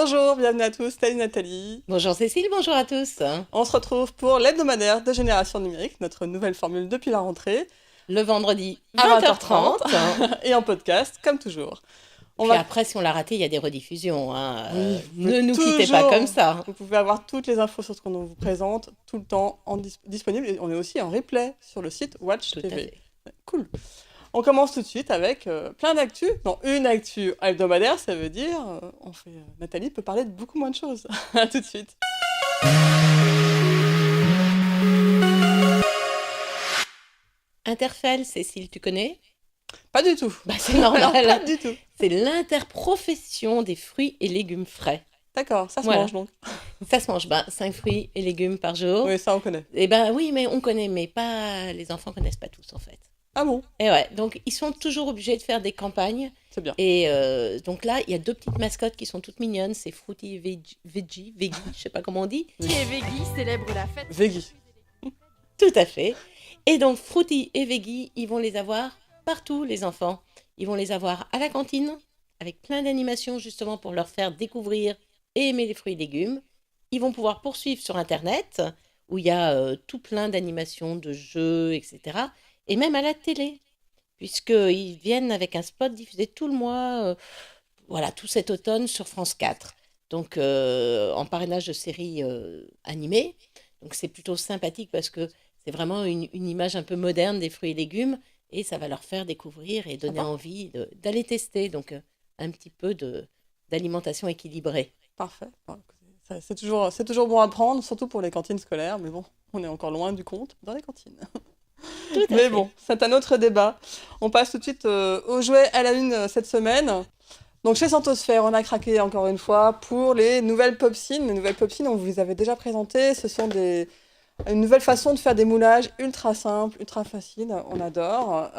Bonjour, bienvenue à tous, salut Nathalie. Bonjour Cécile, bonjour à tous. On se retrouve pour l'hebdomadaire de Génération Numérique, notre nouvelle formule depuis la rentrée, Le vendredi à 20h30. 20h30 et en podcast, comme toujours. Puis après, si on l'a raté, il y a des rediffusions. Oui, Ne nous quittez pas comme ça. Vous pouvez avoir toutes les infos sur ce qu'on vous présente tout le temps disponible. Et on est aussi en replay sur le site Watch Tout à TV. fait. Cool. On commence tout de suite avec plein d'actu. Non, une actu hebdomadaire, ça veut dire Nathalie peut parler de beaucoup moins de choses. À tout de suite. Interfell, Cécile, tu connais? Pas du tout. Bah, c'est normal. Alors, pas du tout. C'est l'interprofession des fruits et légumes frais. D'accord, ça se Voilà. mange donc. Ça se mange, 5 fruits et légumes par jour. Oui, ça on connaît. Eh ben oui, mais on connaît, mais pas les enfants connaissent pas tous en fait. Ah bon? Et ouais, donc ils sont toujours obligés de faire des campagnes. C'est bien. Et donc là, il y a 2 petites mascottes qui sont toutes mignonnes, c'est Fruity et Veggie, je sais pas comment on dit. Fruity et Veggie célèbrent la fête. Veggie. Tout à fait. Et donc Fruity et Veggie, ils vont les avoir partout, les enfants. Ils vont les avoir à la cantine, avec plein d'animations justement pour leur faire découvrir et aimer les fruits et légumes. Ils vont pouvoir poursuivre sur Internet, où il y a tout plein d'animations, de jeux, etc. Et même à la télé, puisqu'ils viennent avec un spot diffusé tout le mois, voilà, tout cet automne sur France 4. Donc en parrainage de séries animées. Donc c'est plutôt sympathique parce que c'est vraiment une image un peu moderne des fruits et légumes et ça va leur faire découvrir et donner envie d'aller tester. Donc un petit peu d'alimentation équilibrée. Parfait. C'est toujours bon à prendre, surtout pour les cantines scolaires, mais bon, on est encore loin du compte dans les cantines. Tout à Mais fait. bon, c'est un autre débat. On passe tout de suite aux jouets à la une cette semaine. Donc chez Santosphère, on a craqué encore une fois pour les nouvelles Popsines. Les nouvelles Popsines, on vous les avait déjà présentées. Ce sont une nouvelle façon de faire des moulages ultra simples, ultra faciles. On adore.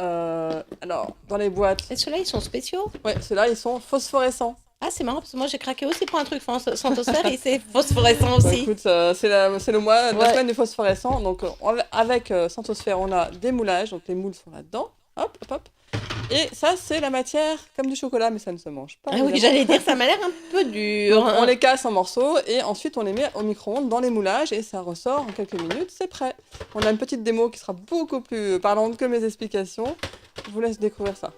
Alors, dans les boîtes, Et ceux-là, ils sont spéciaux. ouais, ceux-là, ils sont phosphorescents. Ah, c'est marrant parce que moi, j'ai craqué aussi pour un truc Santosphère et c'est phosphorescent Bah, aussi. écoute, c'est le mois de la Ouais. semaine du phosphorescent. Donc, avec Santosphère, on a des moulages. Donc, les moules sont là-dedans. Hop, hop, hop. Et ça, c'est la matière comme du chocolat, mais ça ne se mange pas. Ah oui, évidemment. j'allais dire, ça m'a l'air un peu dur. Donc, on les casse en morceaux et ensuite on les met au micro-ondes dans les moulages et ça ressort en quelques minutes, c'est prêt. On a une petite démo qui sera beaucoup plus parlante que mes explications. Je vous laisse découvrir ça.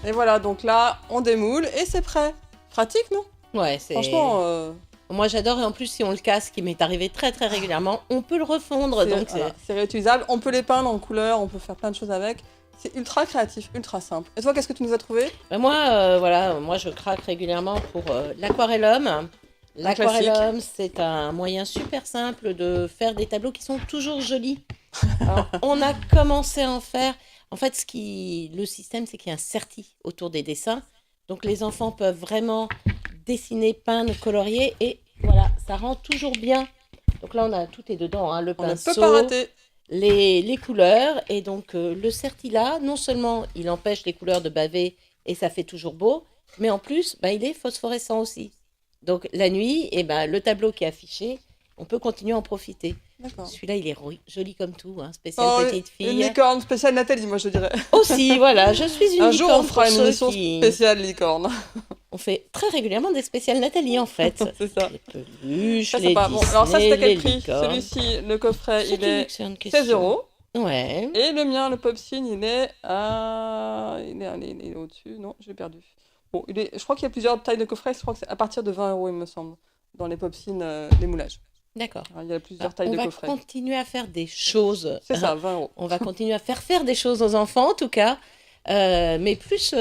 Et voilà, donc là, on démoule et c'est prêt. Pratique, non? Ouais, c'est... Franchement, Moi, j'adore. Et en plus, si on le casse, ce qui m'est arrivé très, très régulièrement, on peut le refondre. Donc, c'est réutilisable. On peut les peindre en couleur, on peut faire plein de choses avec. C'est ultra créatif, ultra simple. Et toi, qu'est-ce que tu nous as trouvé? moi, je craque régulièrement pour l'aquarellum. L'aquarellum, c'est un moyen super simple de faire des tableaux qui sont toujours jolis. Alors, on a commencé à en faire. En fait, le système, c'est qu'il y a un certi autour des dessins. Donc, les enfants peuvent vraiment dessiner, peindre, colorier. Et voilà, ça rend toujours bien. Donc là, tout est dedans, hein, le On ne pinceau, peut pas rater. les couleurs. Et donc, le certi là, non seulement il empêche les couleurs de baver et ça fait toujours beau, mais en plus, il est phosphorescent aussi. Donc, la nuit, le tableau qui est affiché, on peut continuer à en profiter. D'accord. Celui-là, il est joli comme tout, hein, spécial Oh, petite une fille. licorne spéciale Nathalie, moi je dirais. Aussi, voilà, je suis une Un jour, on licorne fera pour une ceux émission qui- spéciale licorne. On fait très régulièrement des spéciales Nathalie, en fait. C'est ça. Les peluches, Ça, les sympa. Bon, alors ça, Disney, c'était quel les prix? licornes. Celui-ci, le coffret, C'est il une est excellente question. 16 €. Ouais. Et le mien, le Popsin, il est à... Il est au-dessus. Non, j'ai perdu. Bon, je crois qu'il y a plusieurs tailles de coffrets. Je crois que c'est à partir de 20 €, il me semble, dans les Popsin, les moulages. D'accord. Alors, il y a plusieurs tailles On de va coffrets. continuer à faire des choses. C'est ça, 20 €. On va continuer à faire des choses aux enfants, en tout cas, mais plus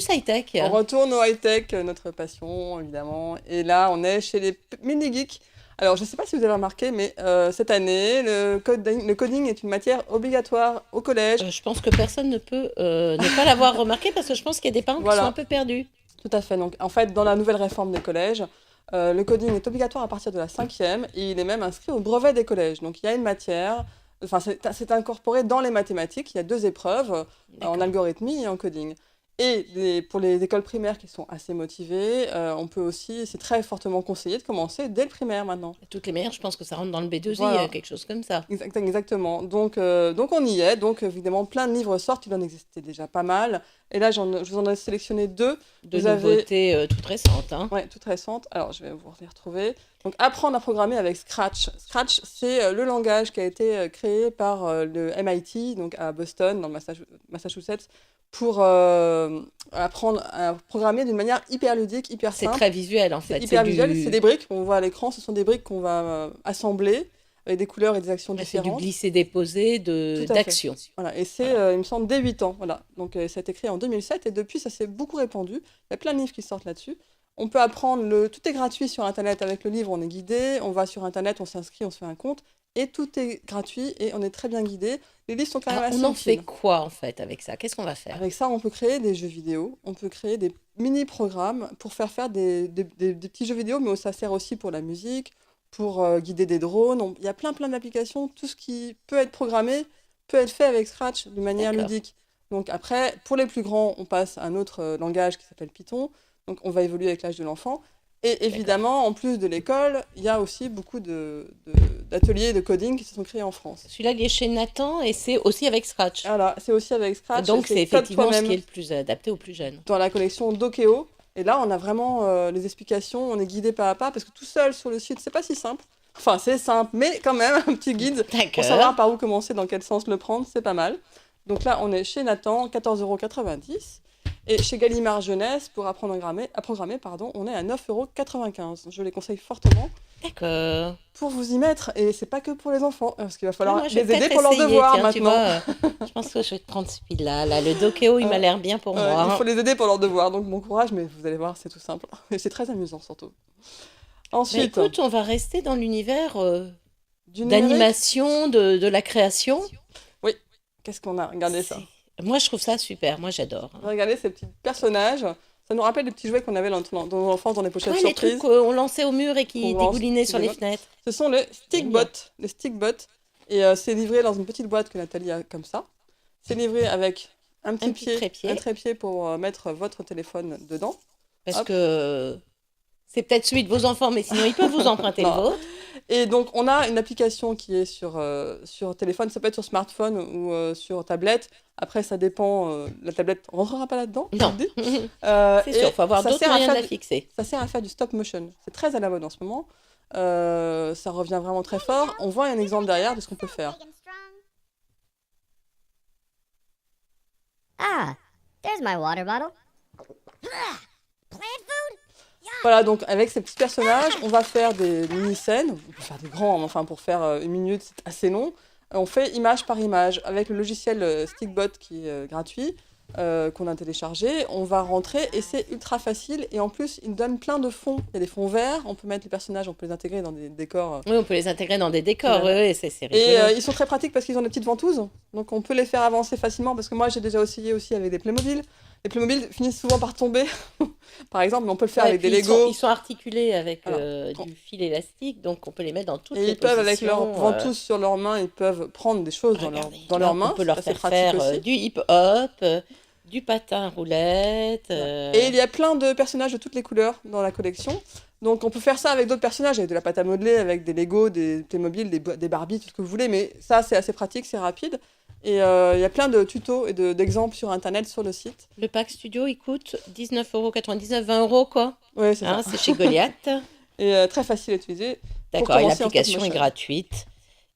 high-tech. On retourne au high-tech, notre passion, évidemment. Et là, on est chez les mini-geeks. Alors, je ne sais pas si vous avez remarqué, mais cette année, le coding est une matière obligatoire au collège. Je pense que personne ne peut ne pas l'avoir remarqué parce que je pense qu'il y a des parents qui sont un Voilà, peu perdus. tout à fait. Donc, en fait, dans la nouvelle réforme des collèges, le coding est obligatoire à partir de la cinquième et il est même inscrit au brevet des collèges. Donc, il y a une matière, enfin, c'est incorporé dans les mathématiques. Il y a 2 épreuves en D'accord. algorithmie et en coding. Et pour les écoles primaires qui sont assez motivées, on peut aussi, c'est très fortement conseillé de commencer dès le primaire maintenant. Toutes les meilleures, je pense que ça rentre dans le B2I, Voilà. quelque chose comme ça. Exactement. Donc on y est. Donc évidemment, plein de livres sortent. Il en existait déjà pas mal. Et là, je vous en ai sélectionné 2. De Vous avez, nouveautés toutes récentes, hein. ouais, toutes récentes. Alors, je vais vous les retrouver. Donc, apprendre à programmer avec Scratch. Scratch, c'est le langage qui a été créé par le MIT, donc à Boston, dans le Massachusetts, pour apprendre à programmer d'une manière hyper ludique, hyper C'est simple. très visuel en C'est fait. C'est hyper visuel. C'est du, des briques qu'on voit à l'écran. Ce sont des briques qu'on va assembler avec des couleurs et des actions ouais, c'est du différentes. glisser-déposer Tout à fait. d'action. Voilà, et c'est, Voilà. il me semble, dès 8 ans. Voilà. Donc, ça a été créé en 2007 et depuis, ça s'est beaucoup répandu. Il y a plein de livres qui sortent là-dessus. On peut apprendre, tout est gratuit sur Internet. Avec le livre, on est guidé. On va sur Internet, on s'inscrit, on se fait un compte. Et tout est gratuit et on est très bien guidé. Les livres sont quand même Alors, assez on en fait utiles. quoi en fait avec ça? Qu'est-ce qu'on va faire? Avec ça, on peut créer des jeux vidéo. On peut créer des mini-programmes pour faire des petits jeux vidéo, mais ça sert aussi pour la musique, pour guider des drones. Il y a plein d'applications. Tout ce qui peut être programmé peut être fait avec Scratch de manière D'accord. ludique. Donc après, pour les plus grands, on passe à un autre langage qui s'appelle Python. Donc on va évoluer avec l'âge de l'enfant. Et D'accord. évidemment, en plus de l'école, il y a aussi beaucoup d'ateliers de coding qui se sont créés en France. Celui-là, il est chez Nathan et c'est aussi avec Scratch. Voilà, c'est aussi avec Scratch et Donc, c'est c'est Code effectivement ce qui est toi-même le plus adapté aux plus jeunes. dans la collection Dokeo. Et là, on a vraiment les explications, on est guidé pas à pas, parce que tout seul sur le site, c'est pas si simple. Enfin, c'est simple, mais quand même, un petit guide pour D'accord. savoir par où commencer, dans quel sens le prendre, c'est pas mal. Donc là, on est chez Nathan, 14,90 €. Et chez Gallimard Jeunesse, pour apprendre à programmer, pardon, on est à 9,95 €. Je les conseille fortement D'accord. pour vous y mettre. Et c'est pas que pour les enfants, parce qu'il va Ah, falloir moi, je les vais aider peut-être pour leurs essayer, devoirs tiens, tu maintenant. vois. Je pense que je vais te prendre celui-là. Là, le Dokeo, il m'a l'air bien pour Il moi. faut les aider pour leurs devoirs, donc bon courage, mais vous allez voir, c'est tout simple. Et c'est très amusant surtout. Bah Ensuite, écoute, on va rester dans l'univers du numérique. d'animation, de la création. Oui, qu'est-ce qu'on a? Regardez ça. Moi, je trouve ça super. Moi, j'adore. Regardez ces petits personnages. Ça nous rappelle les petits jouets qu'on avait dans l'enfance, dans les pochettes Ouais, les trucs surprises. qu'on lançait au mur et qui Qu'on lance, dégoulinaient qui sur les dégoulent. fenêtres. Ce sont les stickbots. Génial. Les stickbots. Et c'est livré dans une petite boîte que Nathalie a comme ça. C'est livré avec un petit petit trépied. un trépied pour mettre votre téléphone dedans. Parce Hop. que c'est peut-être celui de vos enfants, mais sinon, ils peuvent vous emprunter le Non. vôtre. Et donc, on a une application qui est sur téléphone, ça peut être sur smartphone ou sur tablette. Après, ça dépend, la tablette rentrera pas là-dedans, je Non, vous le dis. c'est Et sûr, il faut avoir ça d'autres sert à moyens de faire la fixer. ça sert à faire du stop motion. C'est très à la mode en ce moment. Ça revient vraiment très fort. On voit un exemple derrière de ce qu'on peut faire. Ah, there's my water bottle. Voilà, donc avec ces petits personnages, on va faire des mini-scènes. On peut faire des grands, mais enfin pour faire 1 minute, c'est assez long. On fait image par image. Avec le logiciel Stickbot qui est gratuit, qu'on a téléchargé, on va rentrer et c'est ultra facile. Et en plus, il nous donne plein de fonds. Il y a des fonds verts, on peut mettre les personnages, on peut les intégrer dans des décors. Oui, on peut les intégrer dans des décors, Voilà. oui, c'est rigolo. Et ils sont très pratiques parce qu'ils ont des petites ventouses. Donc on peut les faire avancer facilement parce que moi j'ai déjà essayé aussi avec des Playmobil. Les Playmobil finissent souvent par tomber, par exemple, mais on peut le faire Ouais, avec des puis Lego. ils sont articulés avec Voilà. du fil élastique, donc on peut les mettre dans toutes Et les ils peuvent, avec leurs positions, ventouses sur leurs mains, ils peuvent prendre des choses regardez, dans là, leurs mains. on peut leur C'est assez faire pratique faire aussi. du hip-hop, du patin à roulettes. Et il y a plein de personnages de toutes les couleurs dans la collection. Donc on peut faire ça avec d'autres personnages, avec de la pâte à modeler, avec des Lego, des Playmobil, des Barbie, tout ce que vous voulez. Mais ça, c'est assez pratique, c'est rapide. Et il y a plein de tutos et d'exemples sur Internet, sur le site. Le pack studio, il coûte 19,99 €, 20 € quoi. Oui, c'est Hein, ça. c'est chez Goliath. Et très facile à utiliser. D'accord, et commencer en stop l'application est motion. gratuite.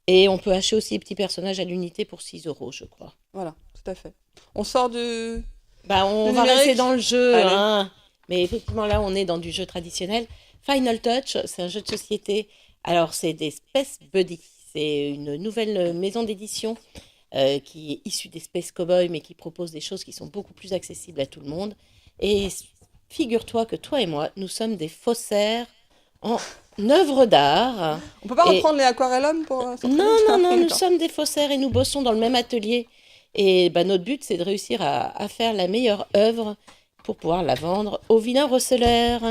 Et on peut acheter aussi les petits personnages à l'unité pour 6 €, je crois. Voilà, tout à fait. On sort du... Bah, on Le va numérique. rester dans le jeu, Allez. hein. Mais effectivement, là, on est dans du jeu traditionnel. Final Touch, c'est un jeu de société. Alors, c'est des Space Buddy. C'est une nouvelle maison d'édition qui est issue des Space Cowboys, mais qui propose des choses qui sont beaucoup plus accessibles à tout le monde. Et figure-toi que toi et moi, nous sommes des faussaires en une œuvre d'art. On peut pas Et- reprendre les aquarellums pour s'entraîner? Non, nous D'accord. sommes des faussaires et nous bossons dans le même atelier. Et bah, notre but, c'est de réussir à faire la meilleure œuvre pour pouvoir la vendre aux vilains receleurs.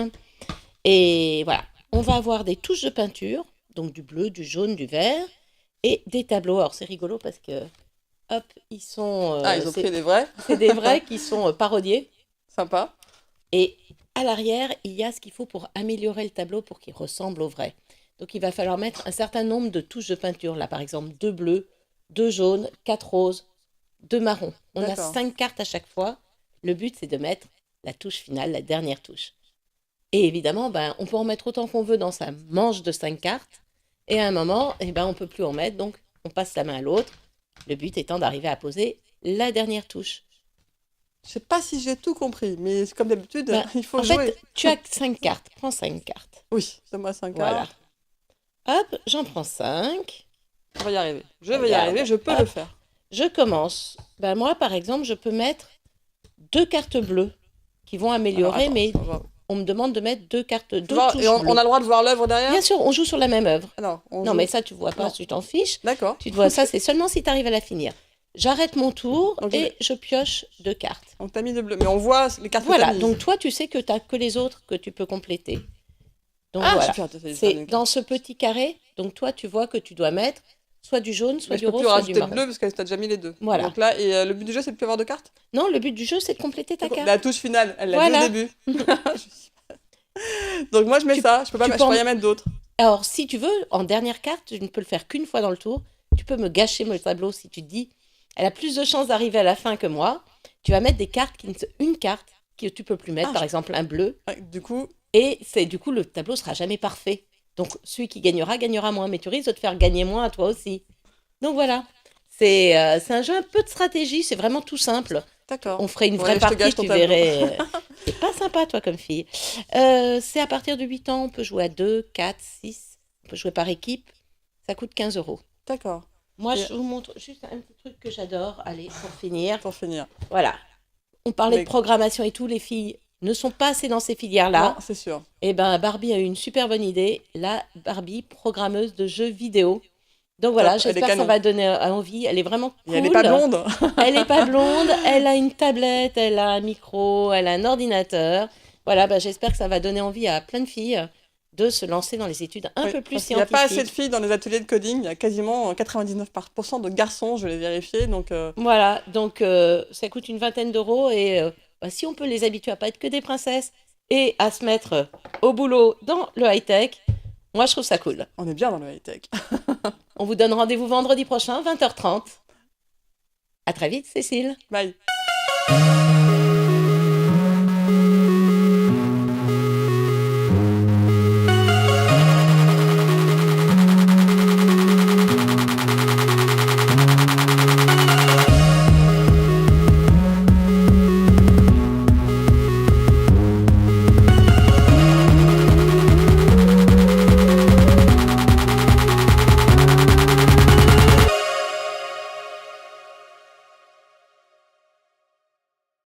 Et voilà, on va avoir des touches de peinture, donc du bleu, du jaune, du vert, et des tableaux. Alors c'est rigolo parce que, hop, ils sont, Ah, ils ont pris des vrais. c'est des vrais qui sont parodiés. Sympa. Et à l'arrière, il y a ce qu'il faut pour améliorer le tableau pour qu'il ressemble au vrai. Donc il va falloir mettre un certain nombre de touches de peinture. Là, par exemple, 2 bleus, 2 jaunes, 4 roses, 2 marrons. On a D'accord. 5 cartes à chaque fois. Le but, c'est de mettre la touche finale, la dernière touche. Et évidemment, ben, on peut en mettre autant qu'on veut dans sa manche de 5 cartes. Et à un moment, eh ben, on ne peut plus en mettre, donc on passe la main à l'autre. Le but étant d'arriver à poser la dernière touche. Je sais pas si j'ai tout compris, mais comme d'habitude, Ben, il faut En jouer. fait, tu as 5 cartes. Prends 5 cartes. Oui, donne-moi 5 Voilà. cartes. Hop, j'en prends 5. On va y arriver. Je vais y Regarde. arriver, je peux Hop. le faire. Je commence. Ben, moi, par exemple, je peux mettre 2 cartes bleues qui vont améliorer, Alors, mais attends, on me demande de mettre 2 cartes, 2 voir, touches et on bleues. a le droit de voir l'œuvre derrière? Bien sûr, on joue sur la même œuvre. Ah non, on Non, joue- mais ça, tu vois pas, Non. tu t'en fiches. D'accord. Tu te vois, ça, c'est seulement si tu arrives à la finir. J'arrête mon tour Donc, et je pioche 2 cartes. Donc t'as mis de bleu, mais on voit les cartes que Voilà, t'as mises. donc toi, tu sais que tu n'as que les autres que tu peux compléter. Donc Ah, voilà, super, t'as fait c'est une carte. dans ce petit carré. Donc toi, tu vois que tu dois mettre soit du jaune, soit Mais je du peux rose, plus soit du rajouter le marron. bleu parce que t'as déjà mis les deux. Voilà. Donc là, et le but du jeu, c'est de plus avoir de cartes? Non, le but du jeu, c'est de compléter ta carte. La touche finale, elle l'a Voilà. dit au début. Donc moi, je mets Tu- ça, je peux tu pas peux en- rien mettre d'autre. Alors, si tu veux, en dernière carte, je ne peux le faire qu'une fois dans le tour. Tu peux me gâcher mon tableau si tu te dis, elle a plus de chances d'arriver à la fin que moi. Tu vas mettre des cartes, une carte que tu peux plus mettre, Ah, par je- exemple un bleu. Ouais, du coup, Et c'est du coup, le tableau sera jamais parfait. Donc, celui qui gagnera, gagnera moins. Mais tu risques de te faire gagner moins à toi aussi. Donc voilà. C'est un jeu un peu de stratégie. C'est vraiment tout simple. d'accord. On ferait une Ouais, vraie je te partie, gâche ton tu tableau. verrais. C'est pas sympa, toi, comme fille. C'est à partir de 8 ans. On peut jouer à 2, 4, 6. On peut jouer par équipe. Ça coûte 15 euros. D'accord, Moi, Et- je vous montre juste un petit truc que j'adore. Allez, pour finir. pour finir. Voilà. On parlait Mais- de programmation et tout. Les filles ne sont pas assez dans ces filières-là. Non, c'est sûr. Eh ben, Barbie a eu une super bonne idée. La Barbie, programmeuse de jeux vidéo. Donc voilà, Top, elle est j'espère que ça canon. va donner envie. Elle est vraiment Et cool. elle est pas blonde. Elle n'est pas blonde. Elle a une tablette, elle a un micro, elle a un ordinateur. Voilà, bah, j'espère que ça va donner envie à plein de filles de se lancer dans les études un Oui, peu plus parce qu'il n'y a pas assez de scientifiques. filles dans les ateliers de coding. Il y a quasiment 99% de garçons, je l'ai vérifié. Donc, Voilà, donc ça coûte une vingtaine d'euros et bah, si on peut les habituer à pas être que des princesses et à se mettre au boulot dans le high-tech, moi je trouve ça cool. on est bien dans le high-tech. On vous donne rendez-vous vendredi prochain, 20h30. À très vite, Cécile. Bye.